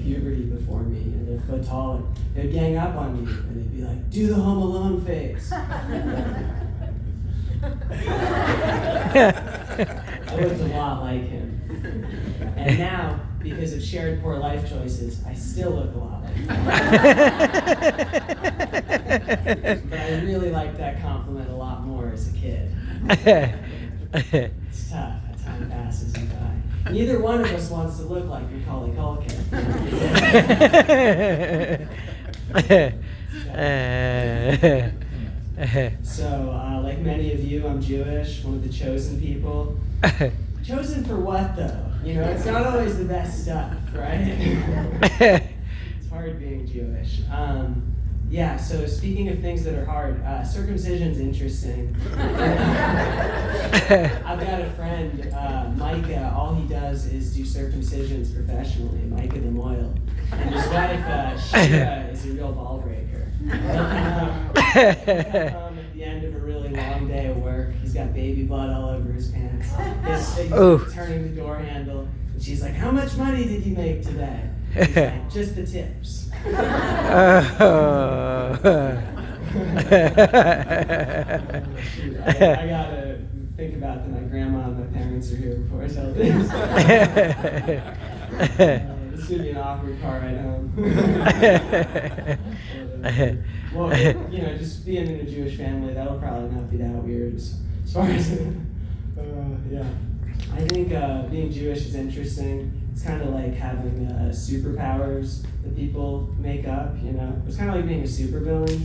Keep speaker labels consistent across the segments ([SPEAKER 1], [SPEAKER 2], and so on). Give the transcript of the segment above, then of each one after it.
[SPEAKER 1] puberty before me, and they're a foot tall, and they'd gang up on me, and they'd be like, "Do the Home Alone face." I looked a lot like him. And now, because of shared poor life choices, I still look a lot like him. But I really liked that compliment a lot more as a kid. It's tough. Time passes and by. Neither one of us wants to look like Macaulay Culkin. So, like many of you, I'm Jewish, one of the chosen people. Chosen for what, though? You know, it's not always the best stuff, right? It's hard being Jewish. Yeah, so speaking of things that are hard, circumcision's interesting. I've got a friend, Micah, all he does is do circumcisions professionally, Micah the Moyle. And his wife, Shira, is a real ball breaker. He'll come at the end of a really long day of work. He's got baby blood all over his pants. He's turning the door handle, and she's like, "How much money did you make today?" He's like, "Just the tips." I gotta think about that my grandma and my parents are here before I tell this. This could be an awkward car ride home. Well, you know, just being in a Jewish family, that'll probably not be that weird as far as, yeah. I think being Jewish is interesting. It's kind of like having superpowers that people make up, you know? It's kind of like being a supervillain.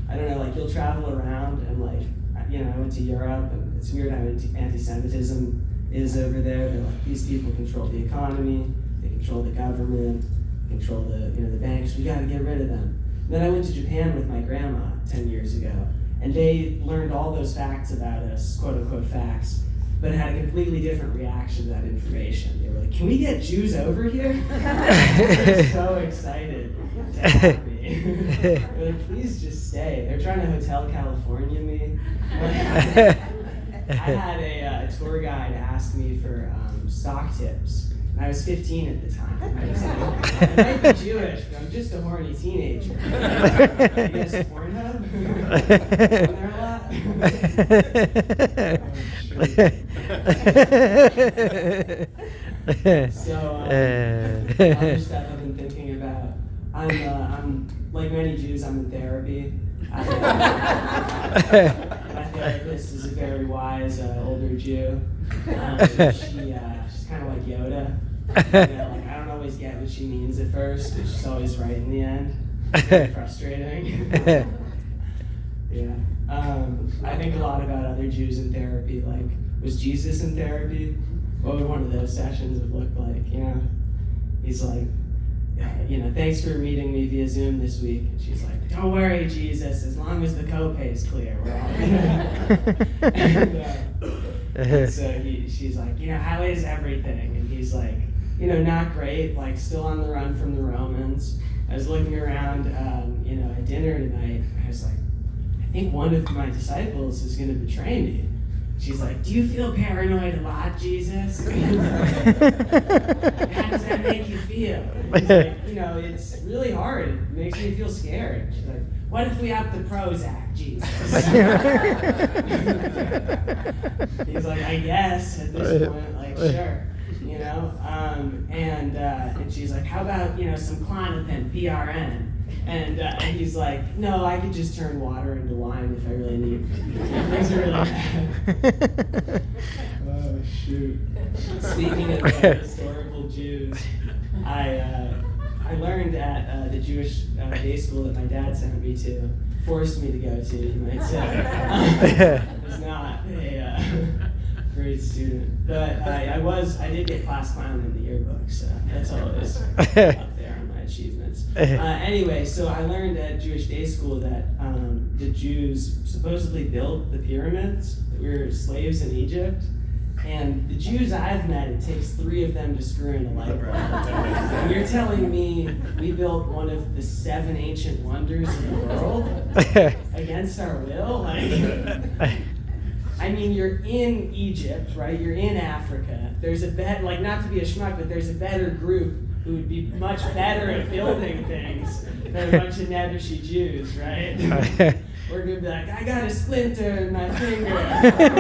[SPEAKER 1] I don't know, like you'll travel around and like, you know, I went to Europe and it's weird how anti-Semitism is over there. They're like, these people control the economy, they control the government, control the banks, we gotta get rid of them. And then I went to Japan with my grandma 10 years ago, and they learned all those facts about us, quote unquote facts, but had a completely different reaction to that information. They were like, "Can we get Jews over here?" They're so excited to have me. They're like, "Please just stay." They're trying to Hotel California me. I had a tour guide ask me for stock tips. And I was 15 at the time. I was like, "I might be Jewish, but I'm just a horny teenager." You guys Pornhub? On there a lot? So, other stuff I've been thinking about. I'm like many Jews, I'm in therapy. My therapist is a very wise older Jew. She's kind of like Yoda. You know, like I don't always get what she means at first, but she's always right in the end. It's very frustrating. Yeah. I think a lot about other Jews in therapy. Like, was Jesus in therapy? What would one of those sessions have looked like? You know, he's like, you know, "Thanks for meeting me via Zoom this week." And she's like, "Don't worry, Jesus, as long as the copay's clear, we're all good." And so she's like, "You know, how is everything?" And he's like, "You know, not great, like still on the run from the Romans. I was looking around, you know, at dinner tonight. I was like, I think one of my disciples is going to betray me." She's like, "Do you feel paranoid a lot, Jesus?" How does that make you feel? He's like, "You know, it's really hard. It makes me feel scared." She's like, "What if we up the Prozac, Jesus?" He's like, "I guess at this point, like, sure." You know, and she's like, "How about, you know, some Klonopin, PRN?" And he's like, "No, I could just turn water into wine if I really need." Things are really bad. Oh, shoot. Speaking of historical Jews, I learned at the Jewish day school that my dad sent me to, forced me to go to, you might say. I was not a great student, but I did get class clown in the yearbook, so that's all it is up there on my achievements. Anyway, so I learned at Jewish day school that the Jews supposedly built the pyramids. We were slaves in Egypt. And the Jews I've met, it takes 3 of them to screw in a light bulb. And you're telling me we built one of the 7 ancient wonders of the world against our will? Like, I mean, you're in Egypt, right? You're in Africa. There's a not to be a schmuck, but there's a better group who would be much better at building things than a bunch of nebbishy Jews, right? We're gonna be like, I got a splinter in my finger.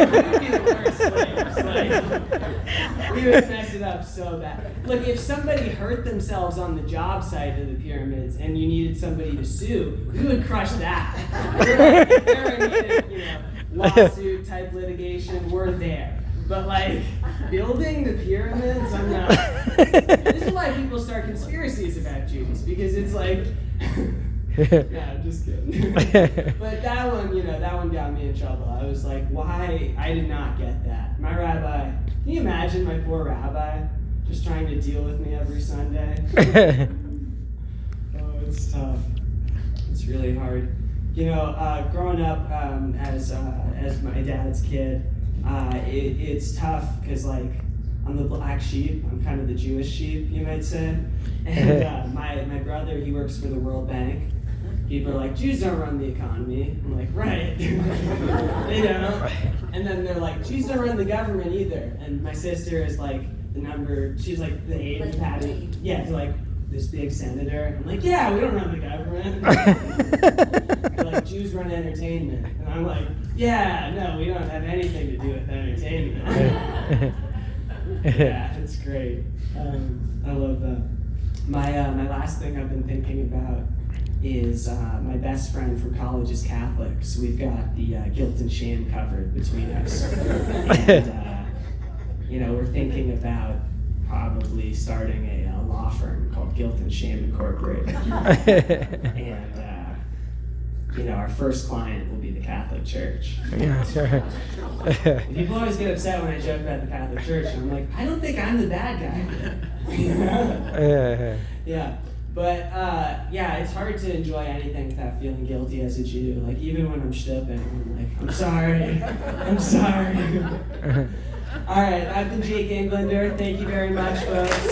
[SPEAKER 1] We'd be the worst slaves. Like, we would mess it up so bad. Look, if somebody hurt themselves on the job site of the pyramids and you needed somebody to sue, we would crush that. We're like, if there needed, lawsuit type litigation, we're there. But like building the pyramids, I'm not. This is why people start conspiracies about Jews, because it's like. Yeah, I'm just kidding. But that one got me in trouble. I was like, why? I did not get that. My rabbi, can you imagine my poor rabbi just trying to deal with me every Sunday? Oh, it's tough. It's really hard. Growing up as my dad's kid, it's tough because like I'm the black sheep. I'm kind of the Jewish sheep, you might say. And my brother, he works for the World Bank. People are like, Jews don't run the economy. I'm like, right. They don't. And then they're like, Jews don't run the government either. And my sister is like she's like the aide, Patty. Yeah, so like this big senator. I'm like, yeah, we don't run the government. They're like, Jews run entertainment. And I'm like, yeah, no, we don't have anything to do with entertainment. Yeah, it's great. I love that. My last thing I've been thinking about is my best friend from college is Catholic, so we've got the guilt and shame covered between us. And, we're thinking about probably starting a law firm called Guilt and Shame Incorporated. And, our first client will be the Catholic Church.
[SPEAKER 2] Yeah, sure.
[SPEAKER 1] People always get upset when I joke about the Catholic Church, and I'm like, I don't think I'm the bad guy. Yeah. But, it's hard to enjoy anything without feeling guilty as a Jew. Like, even when I'm shtipping, I'm like, I'm sorry. I'm sorry. All right, I've been Jake Englander. Thank you very much, folks.